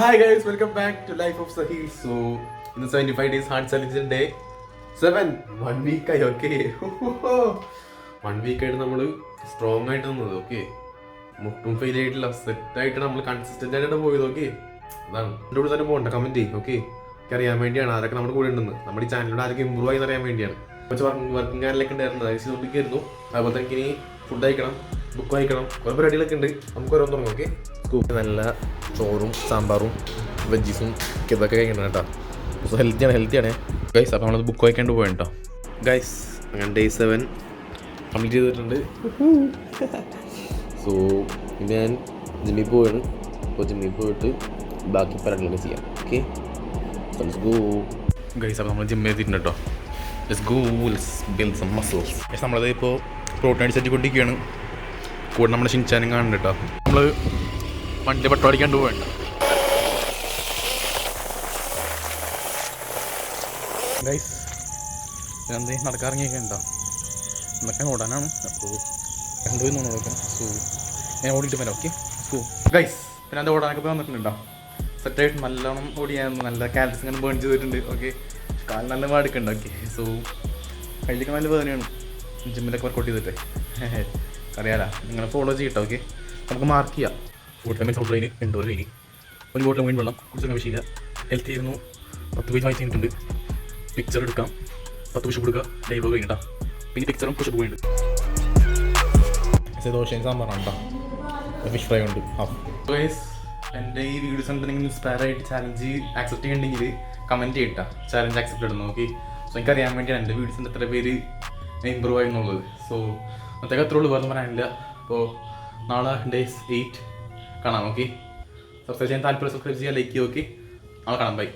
Hi guys, welcome back to Life of Sahil. So, in the 75 days hard challenge day 7, 1 week ആയി okay 1 week ആയിട്ട് നമ്മൾ strong ആയിട്ട് നിന്നത് okay മുട്ടും fail ആയിട്ടില്ല സെറ്റായിട്ട് നമ്മൾ കൺസിസ്റ്റന്റ് ആയിട്ട് പോയത് ഓക്കെ അതാണ് എൻ്റെ കൂടെ തന്നെ പോകണ്ട കമന്റ് ചെയ്യും ഓക്കെ അറിയാൻ വേണ്ടിയാണ് ആരൊക്കെ നമ്മുടെ കൂടെ ഉണ്ടെന്ന് നമ്മുടെ ഈ ചാനലിലൂടെ ആരൊക്കെ ഇമ്പ്രൂവ് ആയി അറിയാൻ വേണ്ടിയാണ് കുറച്ച് വർക്കിംഗ് ചാനലൊക്കെ ഉണ്ടായിരുന്നു അത് ചെയ്തുകൊണ്ടിരിക്കുന്നു അതുപോലെ തന്നെ ഇനി ഫുഡ് അയക്കണം ബുക്ക് വായിക്കണം കുറേ പരിപാടികളൊക്കെ ഉണ്ട് നമുക്ക് ഓരോന്ന് തുടങ്ങും ഓക്കെ സ്കൂപ്പിൽ നല്ല ചോറും സാമ്പാറും വെജീസും ഇതൊക്കെ കഴിക്കണം കേട്ടോ സോ ഹെൽത്തിയാണ് ഗൈസ് അപ്പോൾ നമ്മളത് ബുക്ക് വായിക്കാണ്ട് പോകാൻ കേട്ടോ ഗൈസ് അങ്ങനെ ഡേ 7 കംപ്ലീറ്റ് ചെയ്തിട്ടുണ്ട് സോ ഇനി ഞാൻ ജിമ്മിൽ പോവാണ് അപ്പോൾ ജിമ്മിൽ പോയിട്ട് ബാക്കി പരിപാടികളൊക്കെ ചെയ്യാം ഓക്കെ ലെറ്റ്സ് ഗോ ഗൈസ് അപ്പോൾ നമ്മൾ ജിമ്മിൽ എത്തിയിട്ടുണ്ട് കേട്ടോ let's go let's build some muscles guys നമ്മളത് ഇപ്പോൾ പ്രോട്ടീൻ അടിച്ചെത്തിക്കൊണ്ടിരിക്കുകയാണ് കൂടെ നമ്മുടെ ഷിൻചാനും കാണുന്നുണ്ട് കേട്ടോ നമ്മൾ വണ്ടി പെട്രോൾ അടിക്കാണ്ട് പോകണ്ട ഗൈസ് എന്തേ നടക്കാറിങ്ങിയൊക്കെ ഉണ്ടോ എന്നൊക്കെ ഓടാനാണ് അപ്പോൾ രണ്ടുപോയി നോക്കാം സോ ഞാൻ ഓടിയിട്ട് വരാം ഓക്കെ സോ ഗൈസ് പിന്നെ എൻ്റെ ഓടാനൊക്കെ പോയി വന്നിട്ടുണ്ടോ സെറ്റായിട്ട് നല്ലോണം ഓടിയായിരുന്നു നല്ല കാലറീസ് ഇങ്ങനെ ബേൺ ചെയ്തിട്ടുണ്ട് ഓക്കെ കാൽ നല്ല മാടുക്കുണ്ട് ഓക്കെ സോ കയ്യിലേക്ക് നല്ല വേദനയാണ് ജിമ്മിലൊക്കെ വർക്കൗട്ട് ചെയ്തിട്ട് അറിയാലോ നിങ്ങൾ ഫോളോ ചെയ്യട്ടോ ഓക്കെ നമുക്ക് മാർക്ക് ചെയ്യാം ബോട്ടിൽ സൗണ്ട് ട്രെയിൻ ഇൻഡോർ കഴിഞ്ഞ് ഒരു ബോട്ടിൽ വീണ്ടും വെള്ളം കുടിച്ചൊക്കെ വിഷയമില്ല ഹെൽത്ത് ചെയ്യുന്നു 10 പേജ് വായിച്ച് കഴിഞ്ഞിട്ടുണ്ട് പിക്ചർ എടുക്കാം 10 പുഷപ്പ് കൊടുക്കുക ലൈവ് കഴിഞ്ഞിട്ടാ പിന്നെ പിക്ചറും പുഷപ്പ് പോയിട്ടുണ്ട് ദോശയും സാമ്പാറാണ് കേട്ടോ ഫിഷ് ഫ്രൈ ഉണ്ട് ഗൈസ് എൻ്റെ ഈ വീഡിയോസ് എന്തെങ്കിലും ഇൻസ്പയർ ആയിട്ട് ചാലഞ്ച് ആക്സെപ്റ്റ് ചെയ്യണമെങ്കിൽ കമൻറ്റ് ചെയ്യട്ടാ ചാലഞ്ച് ആക്സെപ്റ്റ് ഇടുന്നു ഓക്കെ സോ എനിക്കറിയാൻ വേണ്ടിയാണ് എൻ്റെ വീഡിയോസിൻ്റെ എത്ര പേര് ഇമ്പ്രൂവ് ആയി എന്നുള്ളത് സോ അന്നത്തേക്ക് അത്ര ഉള്ളൂ വേറെ പറയാനില്ല അപ്പോൾ നാളെ ഡേയ്സ് 8 കാണാം ഓക്കെ സബ്സ്ക്രൈബ് ചെയ്യാൻ താല്പര്യം സബ്സ്ക്രൈബ് ചെയ്യാൻ ലൈക്ക് ചെയ്യുക ഓക്കെ നാളെ കാണാം ബൈ